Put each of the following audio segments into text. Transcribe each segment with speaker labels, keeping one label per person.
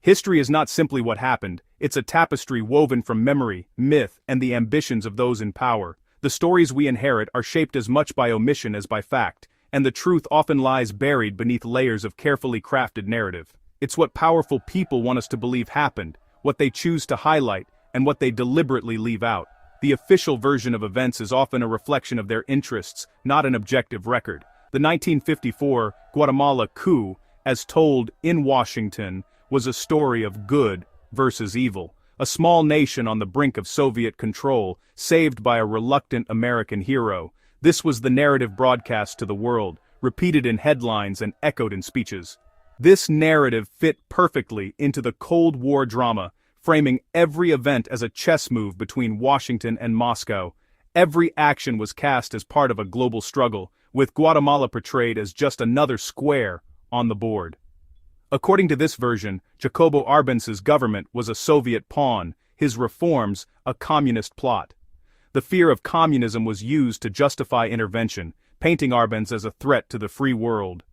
Speaker 1: History is not simply what happened, it's a tapestry woven from memory, myth, and the ambitions of those in power. The stories we inherit are shaped as much by omission as by fact, and the truth often lies buried beneath layers of carefully crafted narrative. It's what powerful people want us to believe happened, what they choose to highlight, and what they deliberately leave out. The official version of events is often a reflection of their interests, not an objective record. The 1954 Guatemala coup, as told in Washington, was a story of good versus evil. A small nation on the brink of Soviet control, saved by a reluctant American hero. This was the narrative broadcast to the world, repeated in headlines and echoed in speeches. This narrative fit perfectly into the Cold War drama, framing every event as a chess move between Washington and Moscow. Every action was cast as part of a global struggle, with Guatemala portrayed as just another square on the board. According to this version, Jacobo Árbenz's government was a Soviet pawn, his reforms a communist plot. The fear of communism was used to justify intervention, painting Árbenz as a threat to the free world.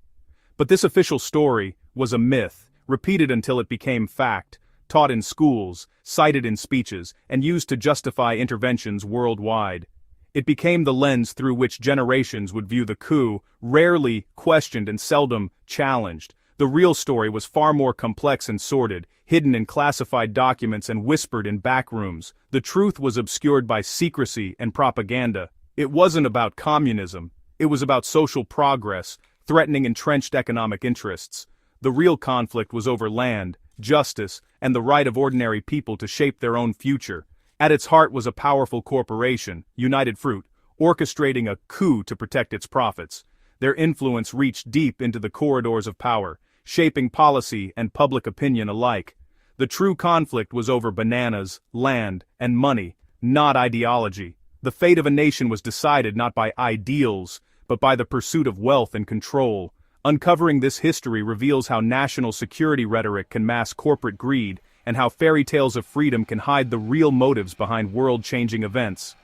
Speaker 1: But this official story was a myth, repeated until it became fact, taught in schools, cited in speeches, and used to justify interventions worldwide. It became the lens through which generations would view the coup, rarely questioned and seldom challenged. The real story was far more complex and sordid, hidden in classified documents and whispered in back rooms. The truth was obscured by secrecy and propaganda. It wasn't about communism. It was about social progress, threatening entrenched economic interests. The real conflict was over land, justice, and the right of ordinary people to shape their own future. At its heart was a powerful corporation, United Fruit, orchestrating a coup to protect its profits. Their influence reached deep into the corridors of power, shaping policy and public opinion alike. The true conflict was over bananas, land, and money, not ideology. The fate of a nation was decided not by ideals, but by the pursuit of wealth and control. Uncovering this history reveals how national security rhetoric can mask corporate greed, and how fairy tales of freedom can hide the real motives behind world-changing events.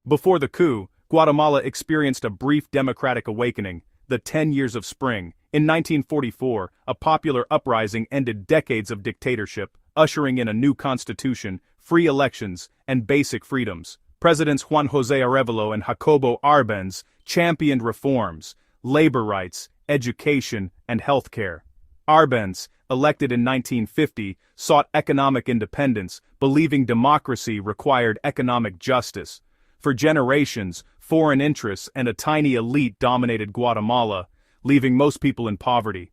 Speaker 1: Before the coup, Guatemala experienced a brief democratic awakening, the 10 Years of Spring. In 1944, a popular uprising ended decades of dictatorship, ushering in a new constitution, free elections, and basic freedoms. Presidents Juan José Arevalo and Jacobo Árbenz championed reforms, labor rights, education, and healthcare. Árbenz, elected in 1950, sought economic independence, believing democracy required economic justice. For generations, foreign interests and a tiny elite dominated Guatemala, leaving most people in poverty.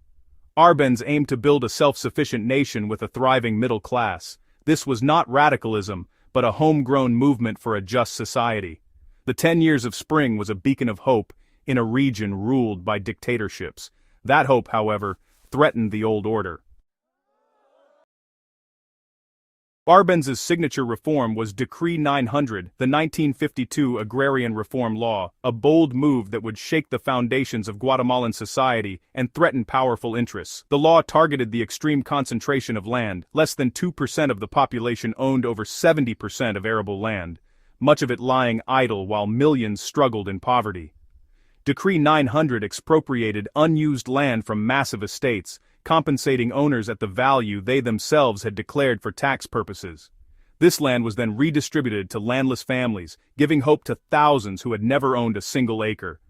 Speaker 1: Árbenz aimed to build a self-sufficient nation with a thriving middle class. This was not radicalism, but a homegrown movement for a just society. The 10 Years of Spring was a beacon of hope in a region ruled by dictatorships. That hope, however, threatened the old order. Árbenz's signature reform was Decree 900, the 1952 Agrarian Reform Law, a bold move that would shake the foundations of Guatemalan society and threaten powerful interests. The law targeted the extreme concentration of land. Less than 2% of the population owned over 70% of arable land, much of it lying idle while millions struggled in poverty. Decree 900 expropriated unused land from massive estates, compensating owners at the value they themselves had declared for tax purposes. This land was then redistributed to landless families, giving hope to thousands who had never owned a single acre.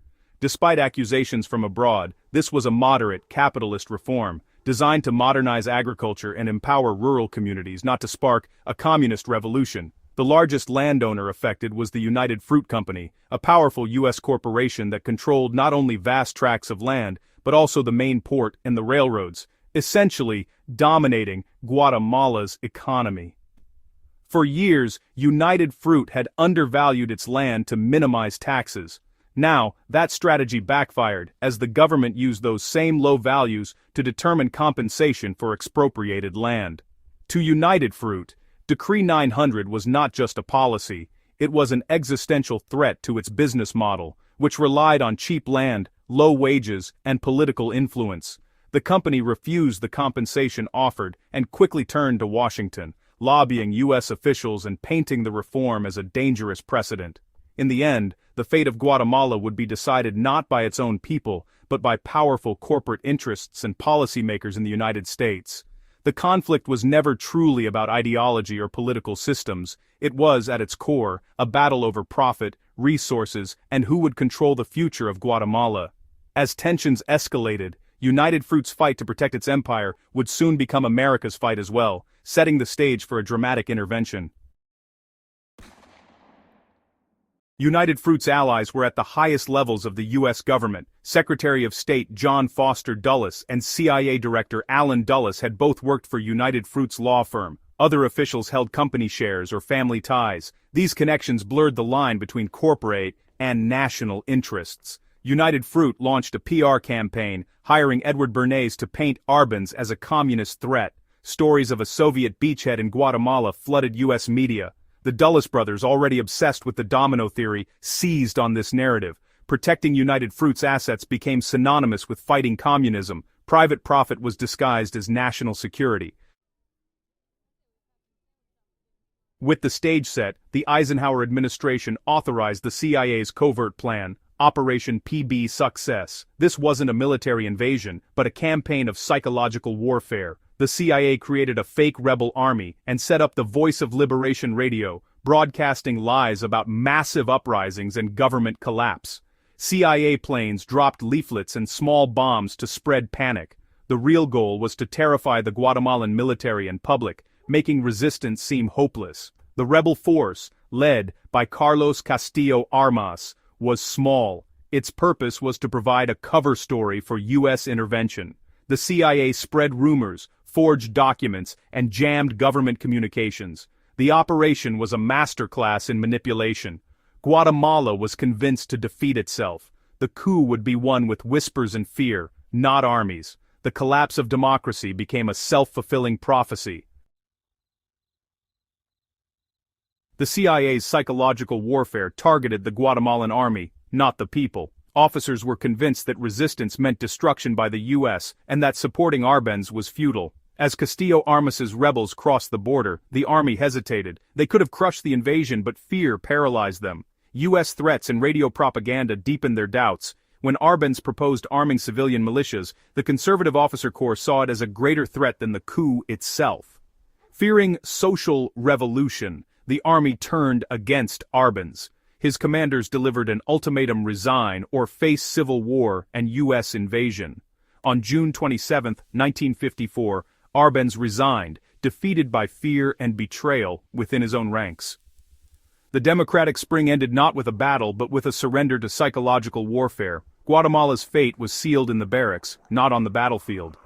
Speaker 1: Despite accusations from abroad, this was a moderate, capitalist reform, designed to modernize agriculture and empower rural communities, not to spark a communist revolution. The largest landowner affected was the United Fruit Company, a powerful U.S. corporation that controlled not only vast tracts of land, but also the main port and the railroads, essentially dominating Guatemala's economy. For years, United Fruit had undervalued its land to minimize taxes. Now, that strategy backfired, as the government used those same low values to determine compensation for expropriated land. To United Fruit, Decree 900 was not just a policy, it was an existential threat to its business model, which relied on cheap land, low wages, and political influence. The company refused the compensation offered and quickly turned to Washington, lobbying U.S. officials and painting the reform as a dangerous precedent. In the end, the fate of Guatemala would be decided not by its own people, but by powerful corporate interests and policymakers in the United States. The conflict was never truly about ideology or political systems. It was, at its core, a battle over profit, resources, and who would control the future of Guatemala. As tensions escalated, United Fruit's fight to protect its empire would soon become America's fight as well, setting the stage for a dramatic intervention. United Fruit's allies were at the highest levels of the U.S. government. Secretary of State John Foster Dulles and CIA Director Allen Dulles had both worked for United Fruit's law firm. Other officials held company shares or family ties. These connections blurred the line between corporate and national interests. United Fruit launched a PR campaign, hiring Edward Bernays to paint Árbenz as a communist threat. Stories of a Soviet beachhead in Guatemala flooded U.S. media. The Dulles brothers, already obsessed with the domino theory, seized on this narrative. Protecting United Fruit's assets became synonymous with fighting communism. Private profit was disguised as national security. With the stage set, the Eisenhower administration authorized the CIA's covert plan, Operation PB Success. This wasn't a military invasion, but a campaign of psychological warfare. The CIA created a fake rebel army and set up the Voice of Liberation radio, broadcasting lies about massive uprisings and government collapse. CIA planes dropped leaflets and small bombs to spread panic. The real goal was to terrify the Guatemalan military and public, making resistance seem hopeless. The rebel force, led by Carlos Castillo Armas, was small. Its purpose was to provide a cover story for U.S. intervention. The CIA spread rumors, forged documents, and jammed government communications. The operation was a masterclass in manipulation. Guatemala was convinced to defeat itself. The coup would be won with whispers and fear, not armies. The collapse of democracy became a self-fulfilling prophecy. The CIA's psychological warfare targeted the Guatemalan army, not the people. Officers were convinced that resistance meant destruction by the U.S. and that supporting Árbenz was futile. As Castillo Armas's rebels crossed the border, the army hesitated. They could have crushed the invasion, but fear paralyzed them. U.S. threats and radio propaganda deepened their doubts. When Árbenz proposed arming civilian militias, the conservative officer corps saw it as a greater threat than the coup itself. Fearing social revolution, the army turned against Árbenz. His commanders delivered an ultimatum: resign or face civil war and U.S. invasion. On June 27, 1954, Árbenz resigned, defeated by fear and betrayal within his own ranks. The democratic spring ended not with a battle but with a surrender to psychological warfare. Guatemala's fate was sealed in the barracks, not on the battlefield.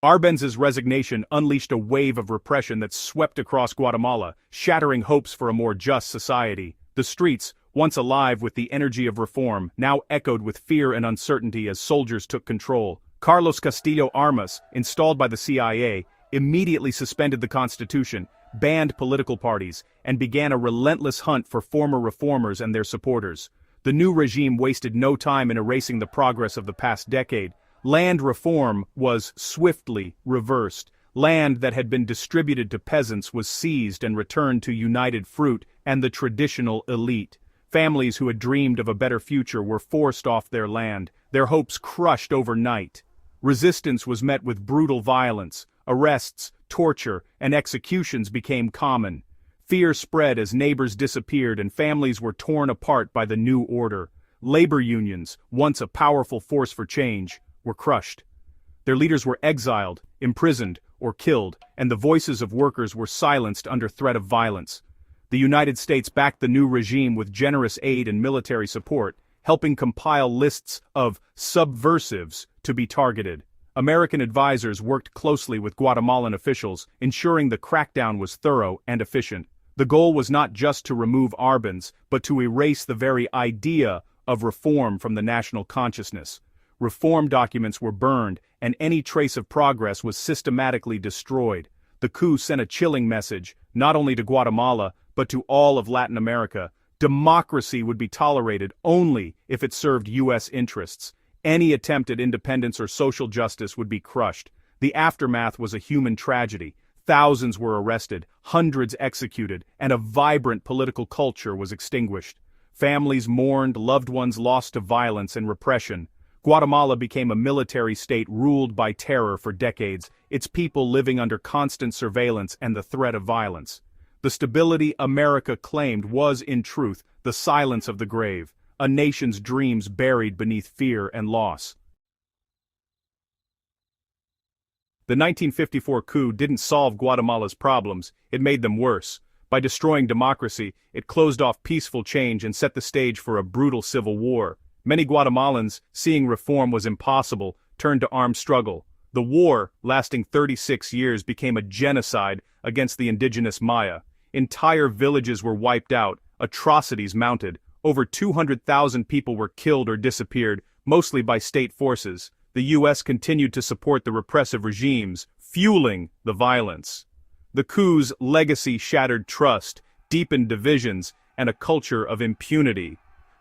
Speaker 1: Árbenz's resignation unleashed a wave of repression that swept across Guatemala, shattering hopes for a more just society. The streets, once alive with the energy of reform, now echoed with fear and uncertainty as soldiers took control. Carlos Castillo Armas, installed by the CIA, immediately suspended the Constitution, banned political parties, and began a relentless hunt for former reformers and their supporters. The new regime wasted no time in erasing the progress of the past decade. Land reform was swiftly reversed. Land that had been distributed to peasants was seized and returned to United Fruit and the traditional elite. Families who had dreamed of a better future were forced off their land, their hopes crushed overnight. Resistance was met with brutal violence. Arrests, torture, and executions became common. Fear spread as neighbors disappeared and families were torn apart by the new order. Labor unions, once a powerful force for change, were crushed. Their leaders were exiled, imprisoned, or killed, and the voices of workers were silenced under threat of violence. The United States backed the new regime with generous aid and military support, helping compile lists of subversives to be targeted. American advisors worked closely with Guatemalan officials, ensuring the crackdown was thorough and efficient. The goal was not just to remove Árbenz, but to erase the very idea of reform from the national consciousness. Reform documents were burned, and any trace of progress was systematically destroyed. The coup sent a chilling message, not only to Guatemala, but to all of Latin America. Democracy would be tolerated only if it served U.S. interests. Any attempt at independence or social justice would be crushed. The aftermath was a human tragedy. Thousands were arrested, hundreds executed, and a vibrant political culture was extinguished. Families mourned, loved ones lost to violence and repression. Guatemala became a military state ruled by terror for decades, its people living under constant surveillance and the threat of violence. The stability America claimed was, in truth, the silence of the grave, a nation's dreams buried beneath fear and loss. The 1954 coup didn't solve Guatemala's problems, it made them worse. By destroying democracy, it closed off peaceful change and set the stage for a brutal civil war. Many Guatemalans, seeing reform was impossible, turned to armed struggle. The war, lasting 36 years, became a genocide against the indigenous Maya. Entire villages were wiped out, atrocities mounted. Over 200,000 people were killed or disappeared, mostly by state forces. The U.S. continued to support the repressive regimes, fueling the violence. The coup's legacy shattered trust, deepened divisions, and a culture of impunity.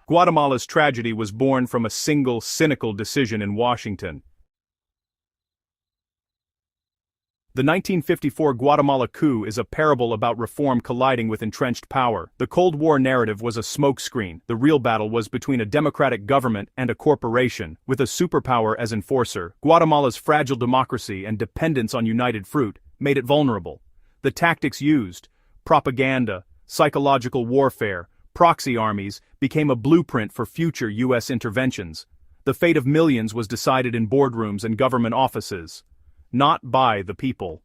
Speaker 1: Guatemala's tragedy was born from a single cynical decision in Washington. The 1954 Guatemala coup is a parable about reform colliding with entrenched power. The Cold War narrative was a smokescreen. The real battle was between a democratic government and a corporation, with a superpower as enforcer. Guatemala's fragile democracy and dependence on united fruit made it vulnerable. The tactics used, propaganda, psychological warfare, proxy armies, became a blueprint for future U.S. interventions. The fate of millions was decided in boardrooms and government offices, not by the people.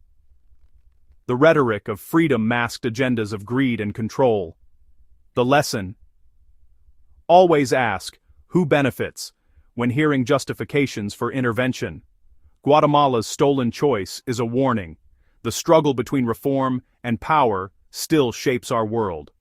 Speaker 1: The rhetoric of freedom masked agendas of greed and control. The lesson: always ask, who benefits, when hearing justifications for intervention. Guatemala's stolen choice is a warning. The struggle between reform and power still shapes our world.